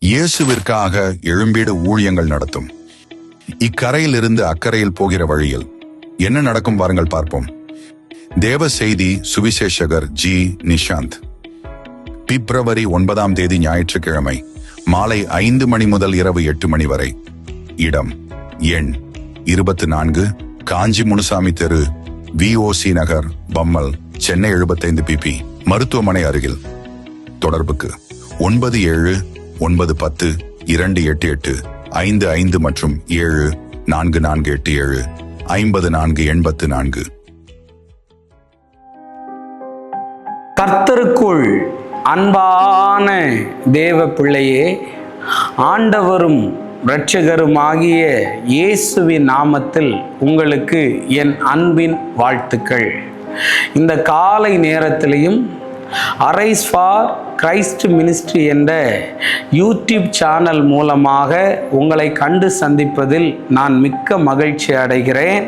இயேசுவிற்காக எழும்பீடு ஊழியங்கள் நடத்தும். இக்கரையிலிருந்து அக்கறையில் போகிற வழியில் என்ன நடக்கும் பாருங்கள் பார்ப்போம். தேவ செய்தி சுவிசேஷகர் ஜி. நிஷாந்த். பிப்ரவரி 9 ஞாயிற்றுக்கிழமை மாலை 5 மணி முதல் இரவு 8 மணி வரை. இடம் எண் 24, காஞ்சி முனுசாமி தெரு, VOC நகர், பம்மல், சென்னை 75 PP, மருத்துவமனை அருகில். தொடர்புக்கு 97-910-288-55 மற்றும் 74487-5484. கர்த்தருக்குள் அன்பான தேவ பிள்ளையே, ஆண்டவரும் இரட்சகருமாகிய இயேசுவின் நாமத்தில் உங்களுக்கு என் அன்பின் வாழ்த்துக்கள். இந்த காலை நேரத்திலையும் அரைஸ் ஃபார் கிரைஸ்ட் மினிஸ்ட்ரி என்ற யூடியூப் சேனல் மூலமாக உங்களை கண்டு சந்திப்பதில் நான் மிக்க மகிழ்ச்சி அடைகிறேன்.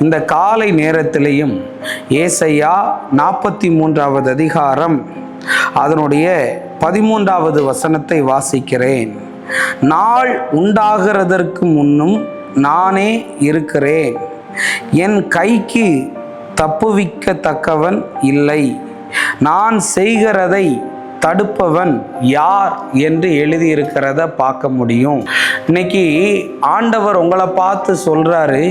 இந்த காலை நேரத்திலையும் ஏசாயா 43வது அதிகாரம் அதனுடைய 13வது வசனத்தை வாசிக்கிறேன். நாள் உண்டாகிறதற்கு முன்னும் நானே இருக்கிறேன், என் கைக்கு தப்புவிக்கத்தக்கவன் இல்லை, நான் செய்கிறதை தடுப்பவன் யார் என்று எழுதியிருக்கிறத பார்க்க முடியும். இன்னைக்கு ஆண்டவர் உங்களை பார்த்து சொல்றாரு,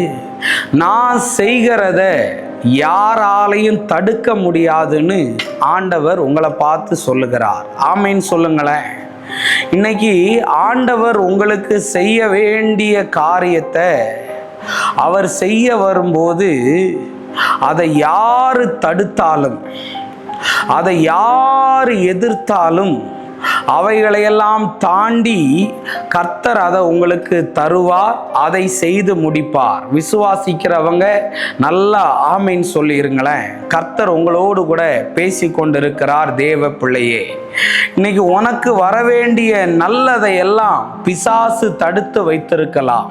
நான் செய்கிறத யாராலையும் தடுக்க முடியாதுன்னு ஆண்டவர் உங்களை பார்த்து சொல்லுகிறார். ஆமேன்னு சொல்லுங்களேன். இன்னைக்கு ஆண்டவர் உங்களுக்கு செய்ய வேண்டிய காரியத்தை அவர் செய்ய வரும்போது அதை யாரு தடுத்தாலும், அதை யார் எதிர்த்தாலும் அவைகளையெல்லாம் தாண்டி கர்த்தர் அதை உங்களுக்கு தருவார், அதை செய்து முடிப்பார். விசுவாசிக்கிறவங்க நல்லா ஆமீன் சொல்லிருங்களேன். கர்த்தர் உங்களோடு கூட பேசி கொண்டிருக்கிறார். தேவ பிள்ளையே, இன்னைக்கு உனக்கு வரவேண்டிய நல்லதை எல்லாம் பிசாசு தடுத்து வைத்திருக்கலாம்.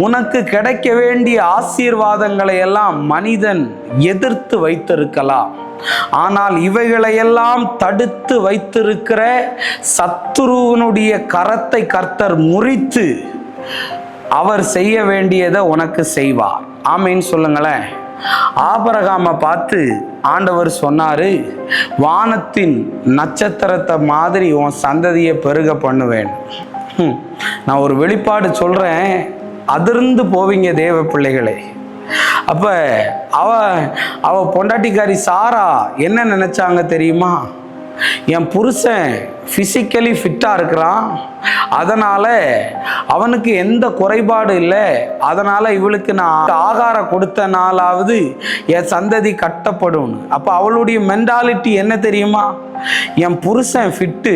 உனக்கு கிடைக்க வேண்டிய ஆசீர்வாதங்களை எல்லாம் மனிதன் எதிர்த்து வைத்திருக்கலாம். ஆனால் இவைகளையெல்லாம் தடுத்து வைத்திருக்கிற சத்துருவனுடைய கரத்தை கர்த்தர் முறித்து அவர் செய்ய வேண்டியதை உனக்கு செய்வார். ஆமீன் சொல்லுங்களேன். ஆபிரகாமை பார்த்து ஆண்டவர் சொன்னாரு, வானத்தின் நட்சத்திரத்தை மாதிரி உன் சந்ததியை பெருக பண்ணுவேன். நான் ஒரு வெளிப்பாடு சொல்றேன், அதிர்ந்து போவீங்க தேவ பிள்ளைகளே. அப்ப அவ பொண்டாட்டிக்காரி சாரா என்ன நினைச்சாங்க தெரியுமா? என் புருஷன் பிசிக்கலி ஃபிட்டா இருக்கிறான், அதனால அவனுக்கு எந்த குறைபாடு இல்லை, அதனால இவளுக்கு நான் ஆகாரம் கொடுத்த நாளாவது என் சந்ததி கட்டப்படும். அப்ப அவளுடைய மென்டாலிட்டி என்ன தெரியுமா? என் புருஷன் ஃபிட்டு,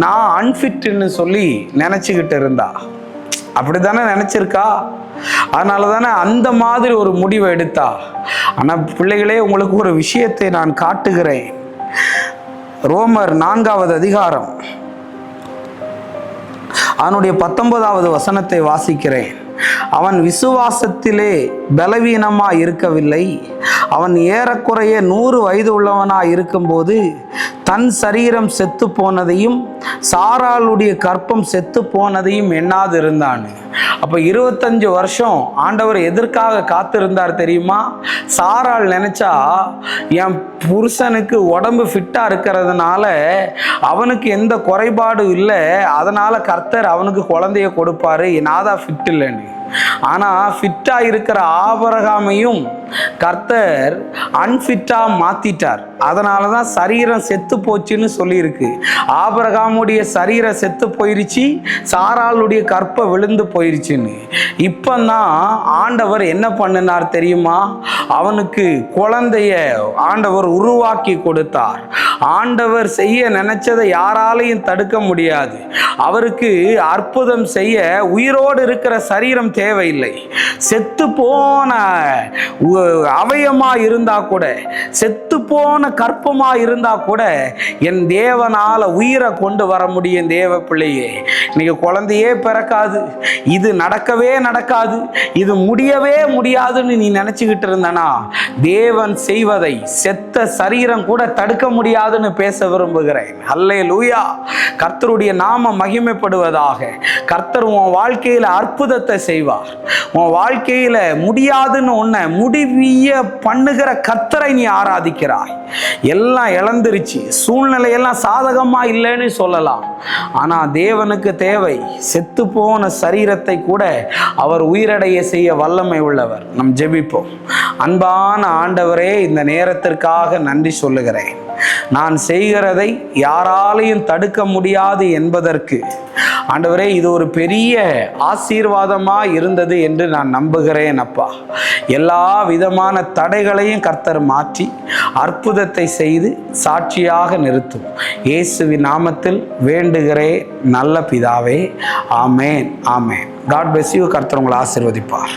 நான் அன்ஃபிட்டுன்னு சொல்லி நினைச்சுக்கிட்டு இருந்தா. அப்படித்தானே நினைச்சிருக்கா? அதனால தானே அந்த மாதிரி ஒரு முடிவை எடுத்தா. ஆனால் பிள்ளைகளே, உங்களுக்கு ஒரு விஷயத்தை நான் காட்டுகிறேன். ரோமர் 4வது அதிகாரம் அதனுடைய 19வது வசனத்தை வாசிக்கிறேன். அவன் விசுவாசத்திலே பலவீனமா இருக்கவில்லை. அவன் ஏறக்குறைய 100 வயது உள்ளவனா இருக்கும்போது தன் சரீரம் செத்து போனதையும் சாராளுடைய கற்பம் செத்து போனதையும் எண்ணாது இருந்தான். அப்ப 25 வருஷம் ஆண்டவர் எதற்காக காத்திருந்தார் தெரியுமா? சாராள் நினைச்சா என் புருஷனுக்கு உடம்பு ஃபிட்டா இருக்கிறதுனால அவனுக்கு எந்த குறைபாடும் இல்லை, அதனால கர்த்தர் அவனுக்கு குழந்தைய கொடுப்பாரு, நான் தான் ஃபிட் இல்லைன்னு. ஆனா ஃபிட்டா இருக்கிற ஆபிரகாமையும் கர்த்தர் அன்ஃபிட்டா மாத்திட்டார். அதனாலதான் சரீரம் செத்து போச்சுன்னு சொல்லியிருக்கு. ஆபிரகாமுடைய சரீரம் செத்து போயிருச்சு, சாராளுடைய கற்பை விழுந்து போயிருச்சுன்னு. இப்பதான் ஆண்டவர் என்ன பண்ணினார் தெரியுமா? அவனுக்கு குழந்தைய ஆண்டவர் உருவாக்கி கொடுத்தார். ஆண்டவர் செய்ய நினைச்சதை யாராலையும் தடுக்க முடியாது. அவருக்கு அற்புதம் செய்ய உயிரோடு இருக்கிற சரீரம் தேவையில்லை. செத்து போன அவயமா இருந்தா கூட, செத்து போன கற்பமா இருந்தா கூட என் தேவனால உயிரை கொண்டு வர முடியும். தேவ பிள்ளையே, இன்னைக்கு குழந்தையே பிறக்காது, இது நடக்கவே நடக்காது, இது முடியவே முடியாதுன்னு நீ நினைச்சுக்கிட்டு இருந்தனா, தேவன் செய்வதை செத்த சரீரம் கூட தடுக்க முடியாதுன்னு பேச விரும்புகிறேன். அல்லேலூயா. கர்த்தருடைய நாம மகிமைப்படுவதாக. கர்த்தர் உன் வாழ்க்கையில அற்புதத்தை செய்வார். உன் வாழ்க்கையில முடியாதுன்னு ஒன்ன முடிவிய பண்ணுகிற கர்த்தரை நீ ஆராதிக்கிறாய். எல்லாம் இழந்துருச்சு, சூழ்நிலையெல்லாம் சாதகமா இல்லைன்னு சொல்லலாம். ஆனா தேவனுக்கு தேவை செத்து போன சரீரத்தை கூட அவர் உயிரடைய செய்ய வல்லமை உள்ளவர். நம் ஜெபிப்போம். அன்பான ஆண்டவரே, இந்த நேரத்திற்காக நன்றி சொல்லுகிறேன். நான் செய்கிறதை யாராலையும் தடுக்க முடியாது என்பதற்கு ஆண்டவரே, இது ஒரு பெரிய ஆசீர்வாதமா இருந்தது என்று நான் நம்புகிறேன். அப்பா, எல்லா விதமான தடைகளையும் கர்த்தர் மாற்றி அற்புதத்தை செய்து சாட்சியாக நிறுத்தும். இயேசுவின் நாமத்தில் வேண்டுகிறேன் நல்ல பிதாவே. ஆமேன், ஆமேன். God bless you. கர்த்தர் உங்களை ஆசீர்வதிப்பார்.